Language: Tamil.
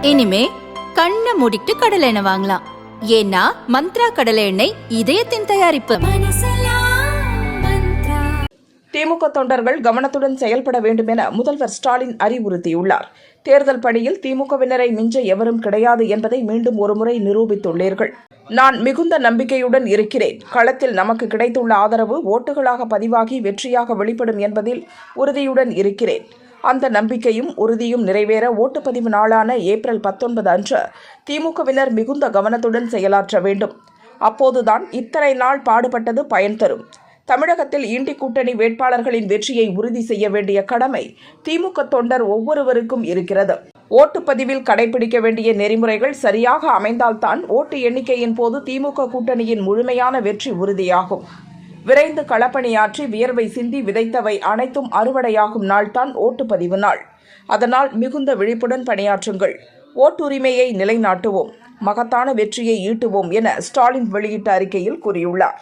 இனிமே கண்ணை மூடிட்டு கடலை எண்ணெய் வாங்கலாம். ஏன்னா மந்த்ரா கடலை எண்ணெய் இதயத்தின் தயாரிப்பு. திமுக தொண்டர்கள் கவனத்துடன் செயல்பட வேண்டும் என முதல்வர் ஸ்டாலின் அறிவுறுத்தியுள்ளார். தேர்தல் பணியில் திமுகவினரை மிஞ்ச எவரும் கிடையாது என்பதை மீண்டும் ஒருமுறை நிரூபித்துள்ளீர்கள். நான் மிகுந்த நம்பிக்கையுடன் இருக்கிறேன். களத்தில் நமக்கு கிடைத்துள்ள ஆதரவு ஓட்டுகளாக பதிவாகி வெற்றியாக வெளிப்படும் என்பதில் உறுதியுடன் இருக்கிறேன். அந்த நம்பிக்கையும் உறுதியும் நிறைவேற ஓட்டுப்பதிவு நாளான ஏப்ரல் 19 அன்று திமுகவினர் மிகுந்த கவனத்துடன் செயலாற்ற வேண்டும். அப்போதுதான் இத்தனை நாள் பாடுபட்டது பயன் தரும். தமிழகத்தில் இண்டி கூட்டணி வேட்பாளர்களின் வெற்றியை உறுதி செய்ய வேண்டிய கடமை திமுக தொண்டர் ஒவ்வொருவருக்கும் இருக்கிறது. ஓட்டுப்பதிவில் கடைபிடிக்க வேண்டிய நெறிமுறைகள் சரியாக அமைந்தால்தான் ஓட்டு எண்ணிக்கையின் போது திமுக கூட்டணியின் முழுமையான வெற்றி உறுதியாகும். விரைந்து களப்பணியாற்றி வியர்வை சிந்தி விதைத்தவை அனைத்தும் அறுவடையாகும் நாள்தான் ஓட்டுப்பதிவு நாள். அதனால் மிகுந்த விழிப்புடன் பணியாற்றுங்கள். ஓட்டுரிமையை நிலைநாட்டுவோம், மகத்தான வெற்றியை ஈட்டுவோம் என ஸ்டாலின் வெளியிட்ட அறிக்கையில் கூறியுள்ளார்.